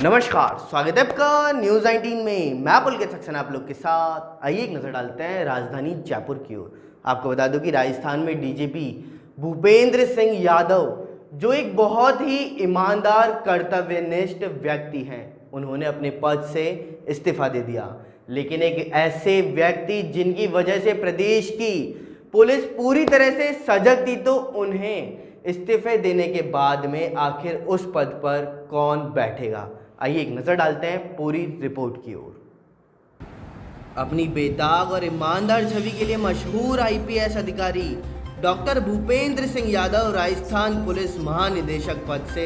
नमस्कार, स्वागत है आपका न्यूज 19 में। मैं पुलकित सक्सेना आप लोग के साथ। आइए एक नजर डालते हैं राजधानी जयपुर की ओर। आपको बता दूं कि राजस्थान में डीजीपी भूपेंद्र सिंह यादव जो एक बहुत ही ईमानदार कर्तव्यनिष्ठ व्यक्ति हैं, उन्होंने अपने पद से इस्तीफा दे दिया। लेकिन एक ऐसे व्यक्ति जिनकी वजह से प्रदेश की पुलिस पूरी तरह से सजग थी, तो उन्हें इस्तीफे देने के बाद में आखिर उस पद पर कौन बैठेगा, आइए एक नज़र डालते हैं पूरी रिपोर्ट की ओर। अपनी बेदाग और ईमानदार छवि के लिए मशहूर आईपीएस अधिकारी डॉक्टर भूपेंद्र सिंह यादव राजस्थान पुलिस महानिदेशक पद से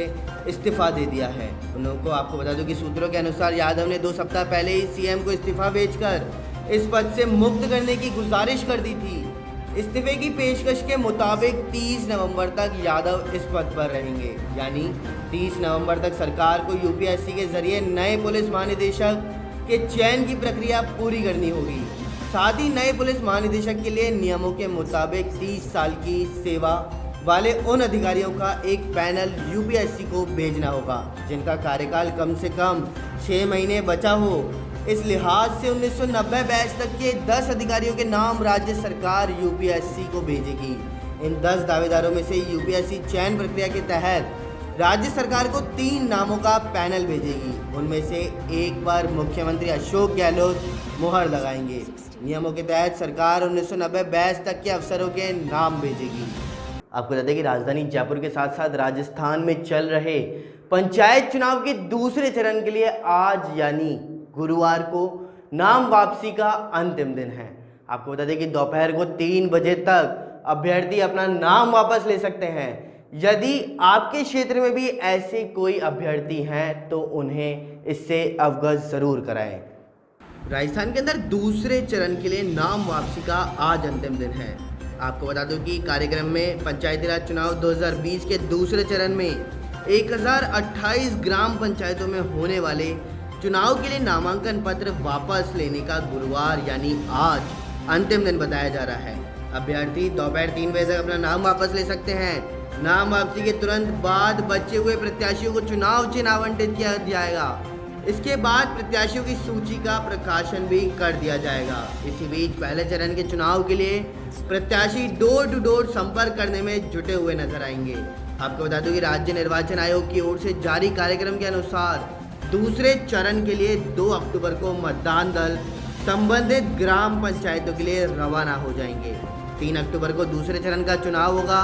इस्तीफा दे दिया है। उनको आपको बता दूं कि सूत्रों के अनुसार यादव ने 2 सप्ताह पहले ही सीएम को इस्तीफा भेजकर इस पद से मुक्त करने की गुजारिश कर दी थी। इस्तीफे की पेशकश के मुताबिक 30 नवंबर तक यादव इस पद पर रहेंगे, यानी 30 नवंबर तक सरकार को यूपीएससी के जरिए नए पुलिस महानिदेशक के चयन की प्रक्रिया पूरी करनी होगी। साथ ही नए पुलिस महानिदेशक के लिए नियमों के मुताबिक 30 साल की सेवा वाले उन अधिकारियों का एक पैनल यूपीएससी को भेजना होगा जिनका कार्यकाल कम से कम 6 महीने बचा हो। इस लिहाज से 1990 बैच तक के 10 अधिकारियों के नाम राज्य सरकार यूपीएससी को भेजेगी। इन 10 दावेदारों में से यूपीएससी चयन प्रक्रिया के तहत राज्य सरकार को 3 नामों का पैनल भेजेगी। उनमें से एक पर मुख्यमंत्री अशोक गहलोत मुहर लगाएंगे। नियमों के तहत सरकार 1990 बैच तक के अफसरों के नाम भेजेगी। आपको बता दें कि राजधानी जयपुर के साथ साथ राजस्थान में चल रहे पंचायत चुनाव के दूसरे चरण के लिए आज यानी गुरुवार को नाम वापसी का अंतिम दिन है। आपको बता दें कि दोपहर को 3 बजे तक अभ्यर्थी अपना नाम वापस ले सकते हैं। यदि आपके क्षेत्र में भी ऐसे कोई अभ्यर्थी हैं तो उन्हें इससे अवगत जरूर कराएं। राजस्थान के अंदर दूसरे चरण के लिए नाम वापसी का आज अंतिम दिन है। आपको बता दूं कि कार्यक्रम में पंचायती राज चुनाव 2020 के दूसरे चरण में 1028 ग्राम पंचायतों में होने वाले चुनाव के लिए नामांकन पत्र वापस लेने का गुरुवार यानी आज अंतिम दिन बताया जा रहा है। अभ्यर्थी दोपहर 3 बजे तक अपना नाम वापस ले सकते हैं। नाम वापसी के तुरंत बाद बचे हुए प्रत्याशियों को चुनाव चिन्ह आवंटित किया जाएगा। इसके बाद प्रत्याशियों की सूची का प्रकाशन भी कर दिया जाएगा। इसी बीच पहले चरण के चुनाव के लिए प्रत्याशी डोर टू डोर संपर्क करने में जुटे हुए नजर आएंगे। आपको बता दूं कि राज्य निर्वाचन आयोग की ओर से जारी कार्यक्रम के अनुसार दूसरे चरण के लिए 2 अक्टूबर को मतदान दल संबंधित ग्राम पंचायतों के लिए रवाना हो जाएंगे। 3 अक्टूबर को दूसरे चरण का चुनाव होगा।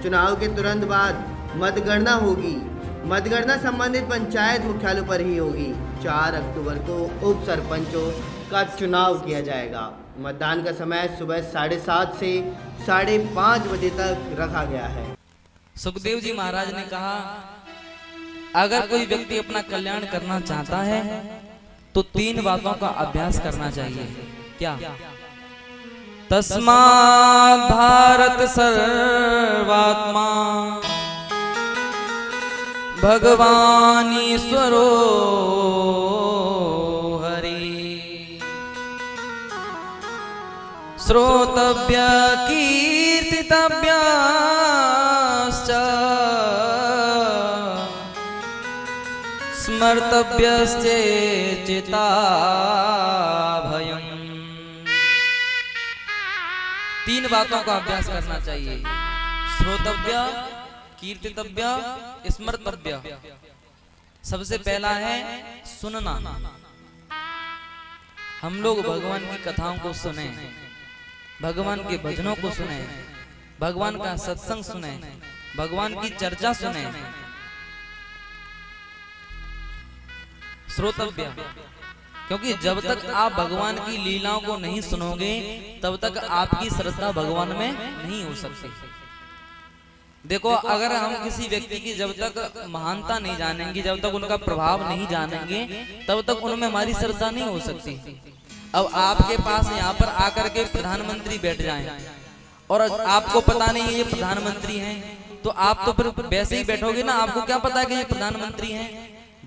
चुनाव के तुरंत बाद मतगणना होगी। मतगणना संबंधित पंचायत मुख्यालयों पर ही होगी। 4 अक्टूबर को उप सरपंचों का चुनाव किया जाएगा। मतदान का समय सुबह 7:30 से 5:30 बजे तक रखा गया है। सुखदेव जी महाराज ने कहा, अगर कोई व्यक्ति अपना कल्याण करना चाहता है तो 3 बातों का अभ्यास करना चाहिए। क्या? तस्मात् भारत सर्वात्मा भगवान ईश्वरो हरि श्रोतव्य कीर्तितव्य स्मर्तव्यश्चेता भयम्। 3 बातों का अभ्यास करना चाहिए। श्रोतव्य, कीर्तितव्य, स्मर्तव्य। सबसे पहला है सुनना। हम लोग भगवान की कथाओं को सुने, भगवान के भजनों को सुने, भगवान का सत्संग सुने, भगवान की चर्चा सुने। श्रोतव्य, क्योंकि जब तक आप भगवान की लीलाओं को नहीं सुनोगे तब तक आपकी श्रद्धा भगवान में नहीं हो सकती। देखो, अगर हम किसी व्यक्ति की जब तक महानता नहीं जानेंगे, जब तक उनका प्रभाव नहीं जानेंगे, तब तक उनमें हमारी श्रद्धा नहीं हो सकती। अब आपके पास यहाँ पर आकर के प्रधानमंत्री बैठ जाएं और आपको पता नहीं है ये प्रधानमंत्री हैं, तो आप तो फिर वैसे ही बैठोगे ना। आपको क्या पता है कि ये प्रधानमंत्री हैं?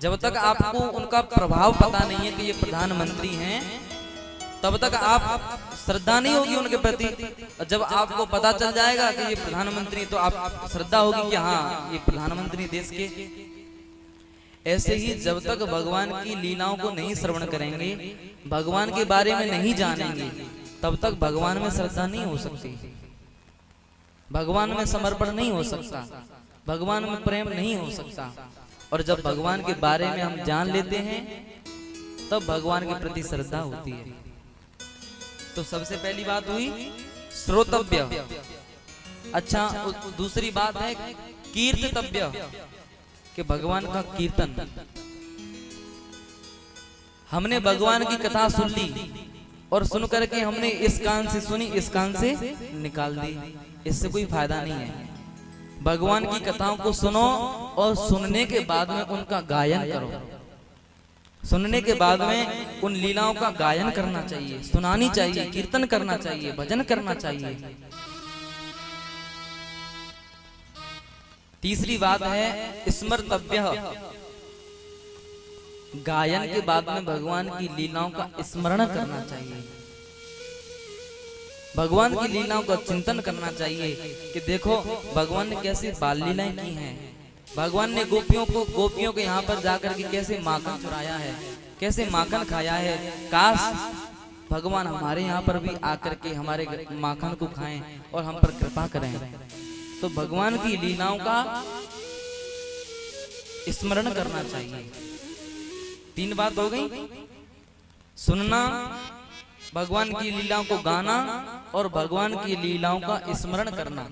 जब तक आपको उनका प्रभाव पता नहीं है कि ये प्रधानमंत्री हैं, तब तक आप श्रद्धा नहीं होगी उनके प्रति। जब आपको पता चल जाएगा कि ये प्रधानमंत्री, तो आप श्रद्धा होगी कि हाँ ये प्रधानमंत्री देश के। ऐसे ही जब तक भगवान की लीलाओं को नहीं श्रवण करेंगे, भगवान के बारे में नहीं जानेंगे, तब तक भगवान में श्रद्धा नहीं हो सकती, भगवान में समर्पण नहीं हो सकता, भगवान में प्रेम नहीं हो सकता। और जब भगवान के बारे में हम जान लेते हैं तब भगवान के प्रति श्रद्धा होती है। तो सबसे पहली बात हुई श्रोतव्य। अच्छा, दूसरी बात है कीर्तव्य, कि भगवान का कीर्तन। हमने भगवान की कथा सुन ली और सुन करके हमने इस कान से सुनी, इस कान से निकाल दी, इससे कोई फायदा नहीं है। भगवान की कथाओं को सुनो और सुनने के बाद में उनका गायन करो। सुनने के बाद में उन लीलाओं का गायन करना चाहिए, सुनानी चाहिए, कीर्तन करना चाहिए, भजन करना चाहिए। तीसरी बात है स्मर्तव्य। गायन के बाद में भगवान की लीलाओं का स्मरण करना चाहिए, भगवान की लीलाओं का चिंतन करना चाहिए कि देखो भगवान ने कैसी बाल लीलाएं की हैं, भगवान ने गोपियों के यहाँ पर जाकर के कैसे माखन चुराया है, कैसे माखन खाया है। काश भगवान हमारे यहाँ पर भी आकर के हमारे माखन को खाएं और हम पर कृपा करें। तो भगवान की लीलाओं का स्मरण करना चाहिए। 3 बात हो गई, सुनना, भगवान की लीलाओं को गाना और भगवान की लीलाओं का स्मरण करना।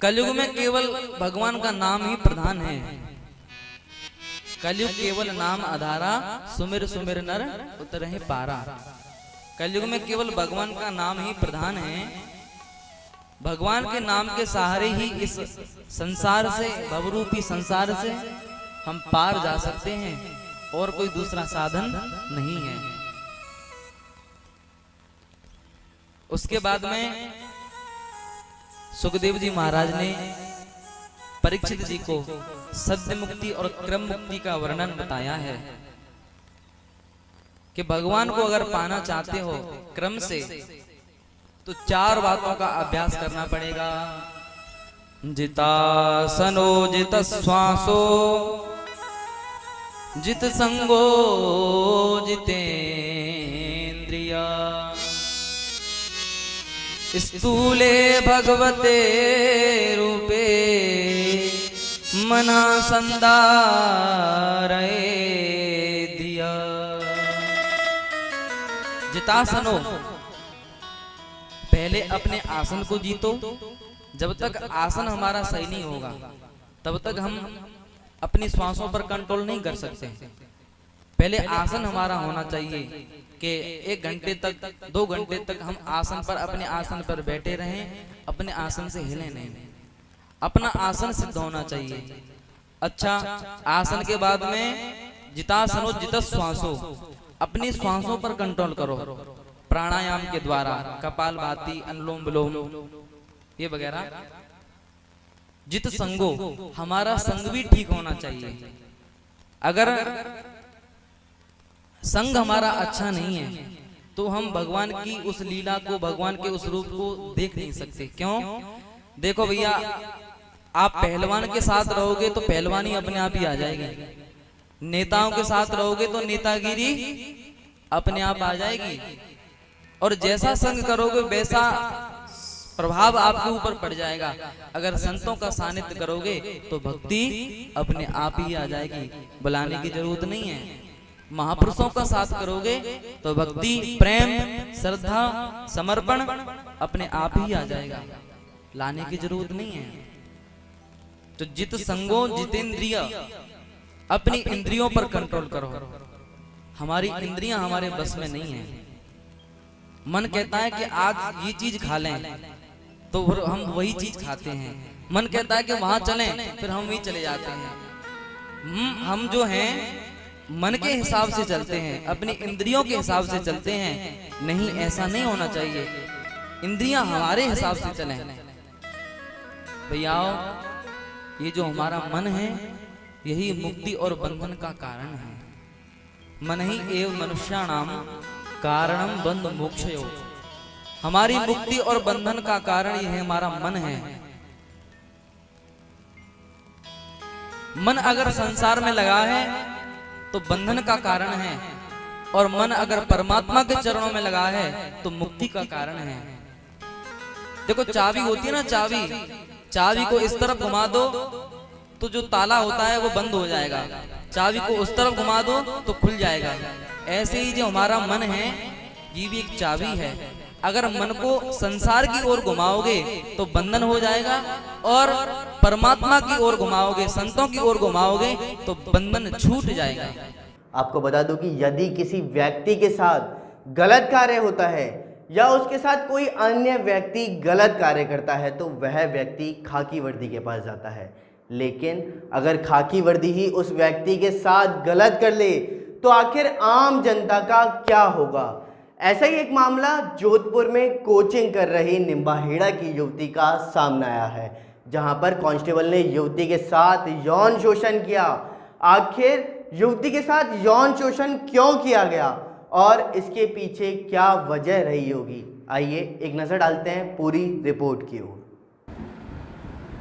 कलयुग में केवल भगवान का नाम ही प्रधान है। कलयुग केवल नाम आधारा, सुमिर सुमिर नर उतरहि पारा। कलयुग में केवल भगवान का नाम ही प्रधान है। भगवान के नाम के सहारे ही इस संसार से, भवरूपी संसार से हम पार जा सकते हैं, और कोई दूसरा साधन नहीं है। उसके बाद में सुखदेव जी महाराज ने परीक्षित जी को सद्य मुक्ति और क्रम मुक्ति का वर्णन बताया है कि भगवान को अगर पाना चाहते हो क्रम से, तो 4 बातों का अभ्यास करना पड़ेगा। जितासनो जित श्वासो जित संगो जितेन्द्रिया स्थूले भगवते रूपे मना संदारये दिया। जितासनो, पहले अपने आसन को जीतो। जब तक आसन हमारा सही नहीं होगा तब तक हम अपनी श्वासों पर कंट्रोल नहीं कर सकते। पहले आसन हमारा होना चाहिए कि 1 घंटे तक, 2 घंटे तक हम आसन पर, अपने आसन पर बैठे रहें, अपने आसन से हिले नहीं, अपना आसन सिद्ध होना चाहिए। अच्छा, आसन के बाद में जितासनो जित श्वासो, अपनी श्वासों पर कंट्रोल करो प्राणायाम के द्वारा, कपालभाति, अनुलोम विलोम ये वगैरह। जित संगो, हमारा संग भी ठीक होना चाहिए। अगर संग हमारा अच्छा नहीं है तो हम भगवान की उस लीला को, भगवान के उस रूप को देख नहीं सकते। क्यों? देखो भैया, आप पहलवान के साथ रहोगे तो पहलवानी अपने आप ही आ जाएगी, नेताओं के साथ रहोगे तो नेतागिरी अपने आप आ जाएगी, और जैसा संग करोगे वैसा प्रभाव आपके ऊपर पड़ जाएगा। अगर संतों का सानिध्य करोगे तो भक्ति अपने आप ही आ जाएगी, बुलाने की जरूरत नहीं है। महापुरुषों का साथ करोगे तो भक्ति, प्रेम, श्रद्धा, समर्पण अपने आप ही आ जाएगा, लाने की जरूरत नहीं है। तो जित संगो जितेंद्रिय, अपनी इंद्रियों पर कंट्रोल करो। हमारी इंद्रियां हमारे बस में नहीं है। मन कहता है कि आज ये चीज खा लें तो हम वही चीज खाते हैं। मन कहता है कि वहां चलें, फिर हम वही चले जाते हैं। हम जो हैं मन के हिसाब से चलते हैं, अपनी इंद्रियों के हिसाब से चलते हैं। नहीं, ऐसा नहीं होना चाहिए। इंद्रियां हमारे हिसाब से चलें। भैया, ये जो हमारा मन है यही मुक्ति और बंधन का कारण है। मन ही एव मनुष्याणाम कारणम बंध मोक्षयो। हमारी मुक्ति और बंधन का कारण यह हमारा मन है। मन अगर संसार में लगा है तो बंधन का कारण है, और मन अगर परमात्मा के चरणों में लगा है तो मुक्ति का कारण है। देखो चाबी होती है ना, चाबी को इस तरफ घुमा दो तो जो ताला होता है वो बंद हो जाएगा, चाबी को उस तरफ घुमा दो तो खुल जाएगा। ऐसे ही जो हमारा मन है ये भी एक चाबी है। अगर मन को संसार की ओर घुमाओगे तो बंधन हो जाएगा, और परमात्मा की ओर घुमाओगे, संतों की ओर घुमाओगे तो बंधन छूट जाएगा। आपको बता दूं कि यदि किसी व्यक्ति के साथ गलत कार्य होता है या उसके साथ कोई अन्य व्यक्ति गलत कार्य करता है तो वह व्यक्ति खाकी वर्दी के पास जाता है। लेकिन अगर खाकी वर्दी ही उस व्यक्ति के साथ गलत कर ले तो आखिर आम जनता का क्या होगा। ऐसा ही एक मामला जोधपुर में कोचिंग कर रही निम्बाहेड़ा की युवती का सामने आया है, जहां पर कांस्टेबल ने युवती के साथ यौन शोषण किया। आखिर युवती के साथ यौन शोषण क्यों किया गया और इसके पीछे क्या वजह रही होगी, आइए एक नज़र डालते हैं पूरी रिपोर्ट की ओर।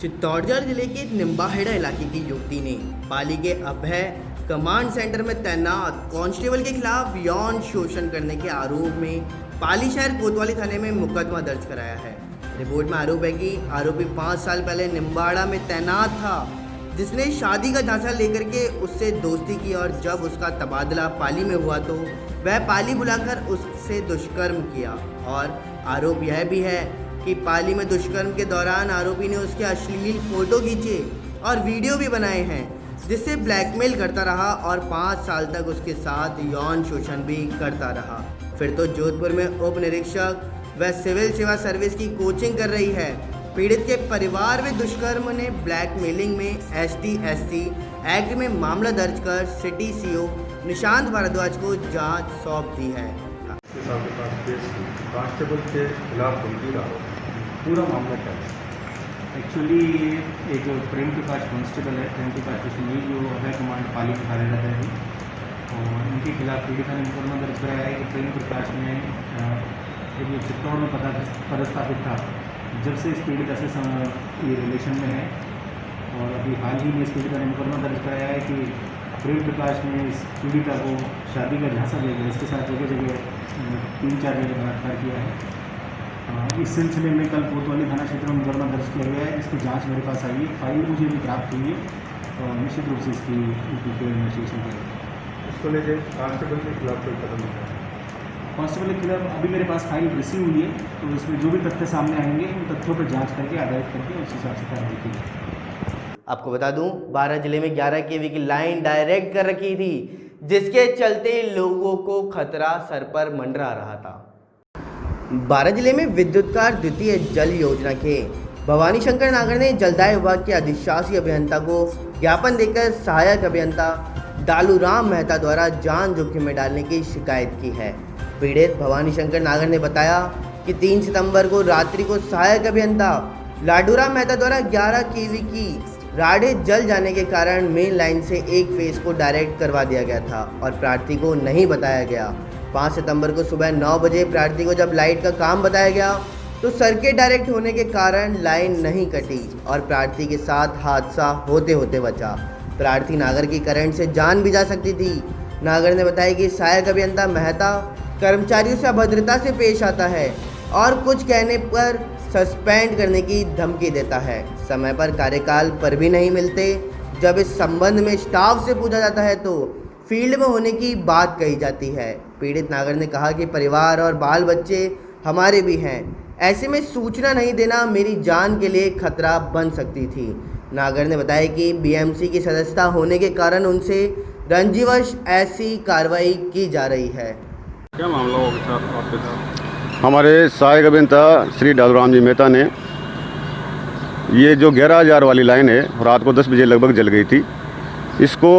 चित्तौड़गढ़ जिले के निम्बाहेड़ा इलाके की युवती ने पाली के अभय कमांड सेंटर में तैनात कांस्टेबल के खिलाफ यौन शोषण करने के आरोप में पाली शहर कोतवाली थाने में मुकदमा दर्ज कराया है। रिपोर्ट में आरोप है कि आरोपी 5 साल पहले निम्बाड़ा में तैनात था, जिसने शादी का झांसा लेकर के उससे दोस्ती की, और जब उसका तबादला पाली में हुआ तो वह पाली बुलाकर उससे दुष्कर्म किया। और आरोप यह भी है कि पाली में दुष्कर्म के दौरान आरोपी ने उसके अश्लील फोटो खींचे और वीडियो भी बनाए हैं, जिससे ब्लैकमेल करता रहा और 5 साल तक उसके साथ यौन शोषण भी करता रहा। फिर तो जोधपुर में उप निरीक्षक व सिविल सेवा सर्विस की कोचिंग कर रही है। पीड़ित के परिवार में दुष्कर्म ने ब्लैकमेलिंग में ST/SC एक्ट में मामला दर्ज कर सिटी CO निशांत भारद्वाज को जांच सौंप दी है। कांस्टेबल के खिलाफ गंभीर आरोप, पूरा मामला क्या है? एक्चुअली ये जो प्रेम प्रकाश कांस्टेबल है, प्रेम प्रकाश ये जो अभय कमांड पाली के कार्यरत है, और इनके खिलाफ पीड़िता ने मुकदमा दर्ज कराया है कि प्रेम प्रकाश ने जो चित्तौड़ में पदस्थापित था, जब से इस पीड़िता से ये रिलेशन में है, और अभी हाल ही में इस पीड़िता ने मुकदमा दर्ज कराया है कि प्रेम प्रकाश ने इस पीड़िता को शादी का झांसा देकर इसके साथ जगह जगह 3-4 जगह बलात्कार किया है। इस सिलसिले में कल कोतवाली थाना क्षेत्र में मुकदमा दर्ज किया गया है, जिसकी जांच मेरे पास आई है। फाइल मुझे भी प्राप्त हुई है और निश्चित रूप से इसकी इन्वेस्टिगेशन करेंगे। इसको लेकर कांस्टेबल के खिलाफ कोई कदम उठाया? कांस्टेबल के खिलाफ अभी मेरे पास फाइल रिसीव हुई है, तो इसमें जो भी तथ्य सामने आएंगे उन तथ्यों पर जांच करके आधारित करके उस हिसाब से कार्रवाई की जाएगी। आपको बता दूं, 12 जिले में 11 kV की लाइन डायरेक्ट कर रखी थी, जिसके चलते लोगों को खतरा सर पर मंडरा रहा था। 12 जिले में विद्युतकार द्वितीय जल योजना के भवानी शंकर नागर ने जलदाय विभाग के अधिशासी अभियंता को ज्ञापन देकर सहायक अभियंता डालूराम मेहता द्वारा जान जोखिम में डालने की शिकायत की है। पीड़ित भवानी शंकर नागर ने बताया कि 3 सितंबर को रात्रि को सहायक अभियंता लाडूराम मेहता द्वारा 11 kV की राडे जल जाने के कारण मेन लाइन से एक फेस को डायरेक्ट करवा दिया गया था और प्रार्थी को नहीं बताया गया। 5 सितंबर को सुबह 9 बजे प्रार्थी को जब लाइट का काम बताया गया तो सर्किट डायरेक्ट होने के कारण लाइन नहीं कटी और प्रार्थी के साथ हादसा होते होते बचा। प्रार्थी नागर की करंट से जान भी जा सकती थी। नागर ने बताया कि सहायक अभियंता मेहता कर्मचारियों से अभद्रता से पेश आता है और कुछ कहने पर सस्पेंड करने की धमकी देता है। समय पर कार्यकाल पर भी नहीं मिलते। जब इस संबंध में स्टाफ से पूछा जाता है तो फील्ड में होने की बात कही जाती है। पीड़ित नागर ने कहा कि परिवार और बाल बच्चे हमारे भी हैं, ऐसे में सूचना नहीं देना मेरी जान के लिए खतरा बन सकती थी। नागर ने बताया कि BMC की सदस्यता होने के कारण उनसे रंजीवश ऐसी कार्रवाई की जा रही है। क्या मामला होगा आपके साथ? हमारे सहायक अभियंता श्री डालूराम जी मेहता ने ये जो 11,000 वाली लाइन है रात को 10 बजे लगभग जल गई थी, इसको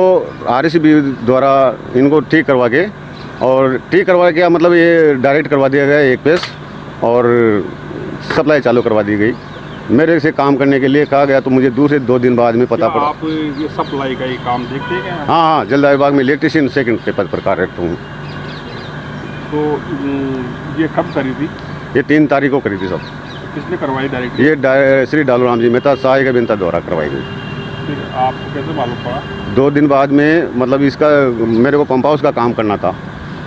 RCB द्वारा इनको ठीक करवा के और ठीक करवा के मतलब ये डायरेक्ट करवा दिया गया एक पेस और सप्लाई चालू करवा दी गई। मेरे से काम करने के लिए कहा गया तो मुझे दूसरे 2 दिन बाद में पता पड़ा। आप ये सप्लाई का ही काम देखते हैं क्या? हाँ, जलदाय विभाग में इलेक्ट्रीशियन सेकंड के पद पर कार्यरत हूँ। तो ये कब करी थी? ये 3 तारीख को करी थी सब। किसने करवाई डायरेक्ट? ये श्री डालूराम जी मेहता सहायक अभियंता द्वारा करवाई गई। फिर आपको कैसे मालूम पड़ा? 2 दिन बाद में मतलब इसका मेरे को पंप हाउस का काम करना था।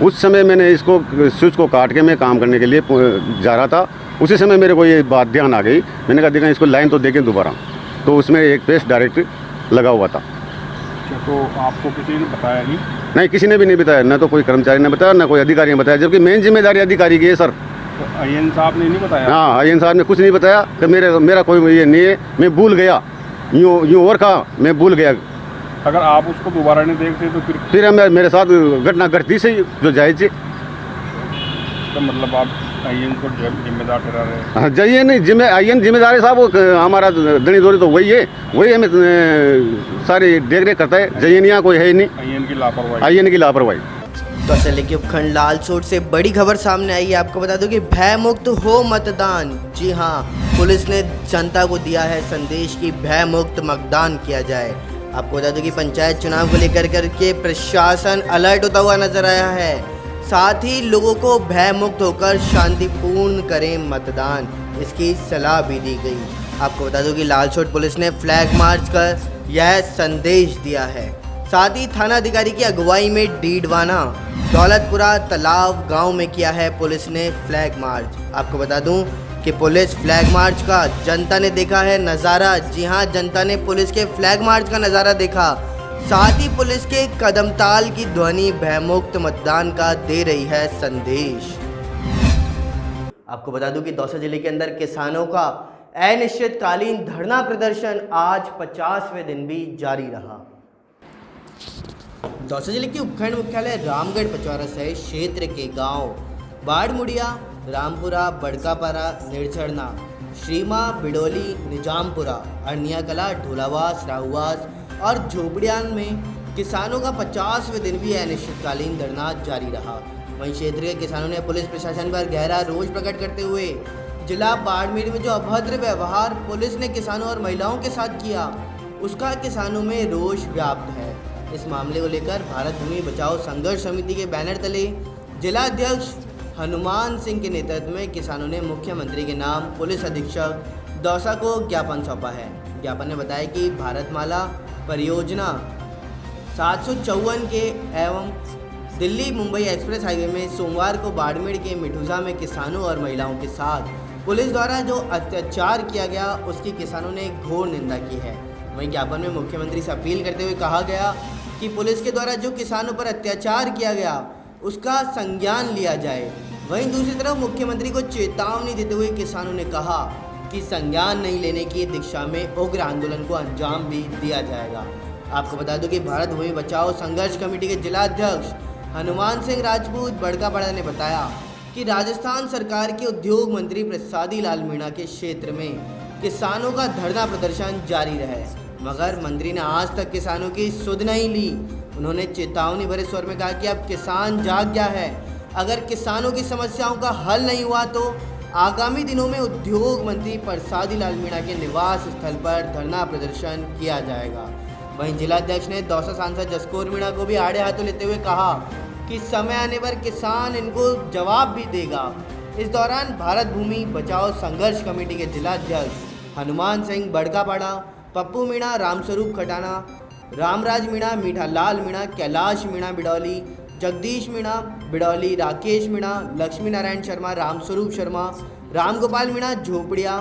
उस समय मैंने इसको स्विच को काट के मैं काम करने के लिए जा रहा था। उसी समय मेरे को ये बात ध्यान आ गई। मैंने कहा देखा इसको लाइन तो देखें दोबारा, तो उसमें एक पेस्ट डायरेक्ट लगा हुआ था। अच्छा, तो आपको किसी ने बताया नहीं? नहीं, किसी ने भी नहीं बताया, ना तो कोई कर्मचारी ने बताया, ना कोई अधिकारी ने बताया, जबकि मेन जिम्मेदारी अधिकारी की है सर। तो आईएन साहब ने नहीं बताया? हाँ, आईएन साहब ने कुछ नहीं बताया कि मेरा कोई ये नहीं है, मैं भूल गया, यूँ और कहा मैं भूल गया। अगर आप उसको दोबारा नहीं देखते तो फिर मेरे साथ घटना घटती सही जो जायज़ है। तो मतलब आप आईएन को जिम्मेदार ठहरा रहे हैं? हाँ, जाइए नहीं, आईएन जिम्मेदार है साहब, वो हमारा दनी दोरी तो वही है हमें सारी देख रेख करता है। जाइए नहीं, यहाँ कोई है ही नहीं। आईएन की लापरवाही। तो असली के उपखंड लालसोट से बड़ी खबर सामने आई है। आपको बता दूं कि भय मुक्त हो मतदान। जी हाँ, पुलिस ने जनता को दिया है संदेश कि भय मुक्त मतदान किया जाए। आपको बता दूं कि पंचायत चुनाव को लेकर के प्रशासन अलर्ट होता हुआ नजर आया है। साथ ही लोगों को भय मुक्त होकर शांतिपूर्ण करें मतदान, इसकी सलाह भी दी गई। आपको बता दूं कि लालसोट पुलिस ने फ्लैग मार्च कर यह संदेश दिया है। साथ ही थाना अधिकारी की अगुवाई में डीडवाना दौलतपुरा तालाब गांव में किया है पुलिस ने फ्लैग मार्च। आपको बता दूं कि पुलिस फ्लैग मार्च का जनता ने देखा है नज़ारा। जी हां, जनता ने पुलिस के फ्लैग मार्च का नज़ारा देखा। साथ ही पुलिस के कदमताल की ध्वनि भयमुक्त मतदान का दे रही है संदेश। आपको बता दूं कि दौसा जिले के अंदर किसानों का अनिश्चितकालीन धरना प्रदर्शन आज 50वें दिन भी जारी रहा। दौसा जिले के उपखंड मुख्यालय रामगढ़ पचौरा सहित क्षेत्र के गांव बाड़मुड़िया, रामपुरा, बड़कापारा, निर्झरना, श्रीमा, बिडोली, निजामपुरा, अरनिया कला, ढोलावास, राहुवास और झोपड़ियान में किसानों का 50वें दिन भी अनिश्चितकालीन धरना जारी रहा। वहीं क्षेत्र के किसानों ने पुलिस प्रशासन पर गहरा रोष प्रकट करते हुए जिला बाड़मेर में जो अभद्र व्यवहार पुलिस ने किसानों और महिलाओं के साथ किया, उसका किसानों में रोष व्याप्त है। इस मामले को लेकर भारत भूमि बचाओ संघर्ष समिति के बैनर तले जिला अध्यक्ष हनुमान सिंह के नेतृत्व में किसानों ने मुख्यमंत्री के नाम पुलिस अधीक्षक दौसा को ज्ञापन सौंपा है। ज्ञापन में बताया कि भारतमाला परियोजना 754 के एवं दिल्ली मुंबई एक्सप्रेस हाईवे में सोमवार को बाड़मेर के मिठूजा में किसानों और महिलाओं के साथ पुलिस द्वारा जो अत्याचार किया गया, उसकी किसानों ने घोर निंदा की है। वहीं ज्ञापन में मुख्यमंत्री से अपील करते हुए कहा गया कि पुलिस के द्वारा जो किसानों पर अत्याचार किया गया, उसका संज्ञान लिया जाए। वहीं दूसरी तरफ मुख्यमंत्री को चेतावनी देते हुए किसानों ने कहा कि संज्ञान नहीं लेने की दिशा में उग्र आंदोलन को अंजाम भी दिया जाएगा। आपको बता दूं कि भारत भूमि बचाओ संघर्ष कमेटी के जिला अध्यक्ष हनुमान सिंह राजपूत बड़कापाड़ा ने बताया कि राजस्थान सरकार के उद्योग मंत्री प्रसादी लाल मीणा के क्षेत्र में किसानों का धरना प्रदर्शन जारी रहे, मगर मंत्री ने आज तक किसानों की सुध नहीं ली। उन्होंने चेतावनी भरे स्वर में कहा कि अब किसान जाग गया है। अगर किसानों की समस्याओं का हल नहीं हुआ तो आगामी दिनों में उद्योग मंत्री प्रसादी लाल मीणा के निवास स्थल पर धरना प्रदर्शन किया जाएगा। वहीं जिलाध्यक्ष ने दौसा सांसद जसकौर मीणा को भी आड़े हाथों लेते हुए कहा कि समय आने पर किसान इनको जवाब भी देगा। इस दौरान भारत भूमि बचाओ संघर्ष कमेटी के जिलाध्यक्ष हनुमान सिंह बड़कापाड़ा, पप्पू मीणा, रामस्वरूप खटाना, रामराज मीणा, मीठा लाल मीणा, कैलाश मीणा बिडौली, जगदीश मीणा बिडौली, राकेश मीणा, लक्ष्मी नारायण शर्मा, रामस्वरूप शर्मा, रामगोपाल मीणा झोपड़िया,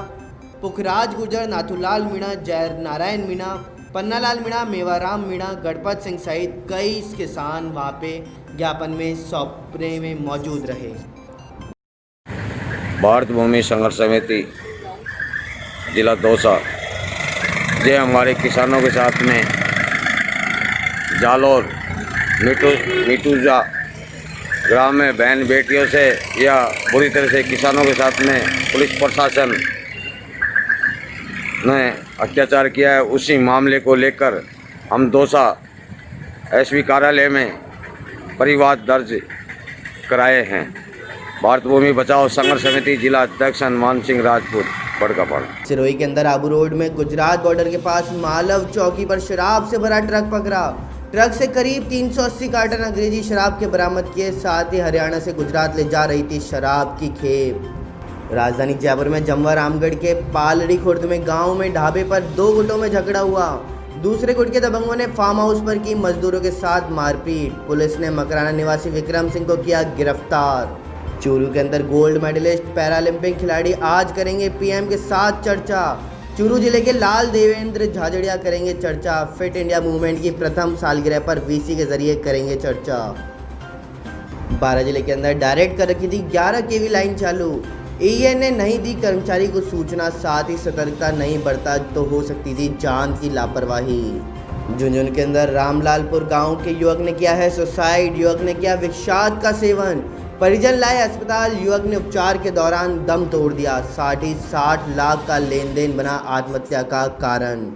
पुखराज गुर्जर, नाथूलाल मीणा, जय नारायण मीणा, पन्नालाल मीणा, मेवाराम मीणा, गणपत सिंह सहित कई किसान वहाँ पे ज्ञापन में सौंपने में मौजूद रहे। भारत भूमि संघर्ष समिति जिला दौसा ये हमारे किसानों के साथ में जालोर मिठूजा ग्राम में बहन बेटियों से या बुरी तरह से किसानों के साथ में पुलिस प्रशासन ने अत्याचार किया है, उसी मामले को लेकर हम दौसा एसपी कार्यालय में परिवाद दर्ज कराए हैं। भारत भूमि बचाओ संघर्ष समिति जिला अध्यक्ष हनुमान सिंह राजपूत बड़कापाड़ा। सिरोही के अंदर आबू रोड में गुजरात बॉर्डर के पास मालव चौकी पर शराब से भरा ट्रक पकड़ा। ट्रक से करीब 380 कार्टन अंग्रेजी शराब के बरामद किए। साथ ही हरियाणा से गुजरात ले जा रही थी शराब की खेप। राजधानी जयपुर में जमवा रामगढ़ के पालड़ी खुर्द में गांव में ढाबे पर 2 गुटों में झगड़ा हुआ। दूसरे गुट के दबंगों ने फार्म हाउस पर की मजदूरों के साथ मारपीट। पुलिस ने मकराना निवासी विक्रम सिंह को किया गिरफ्तार। चूरू के अंदर गोल्ड मेडलिस्ट पैरालंपिक खिलाड़ी आज करेंगे पीएम के साथ चर्चा। चूरू जिले के लाल देवेंद्र झाझड़िया करेंगे चर्चा। फिट इंडिया मूवमेंट की प्रथम सालगिरह पर वीसी के जरिए करेंगे चर्चा। 12 जिले के अंदर डायरेक्ट कर रखी थी 11 केवी लाइन चालू। एईएन ने नहीं दी कर्मचारी को सूचना, साथ ही सतर्कता नहीं बरता तो हो सकती थी जान की लापरवाही। झुंझुनू के अंदर रामलालपुर गांव के युवक ने किया है सुसाइड। युवक ने किया विषाद का सेवन। परिजन लाए अस्पताल। युवक ने उपचार के दौरान दम तोड़ दिया। 60 लाख का लेन देन बना आत्महत्या का कारण।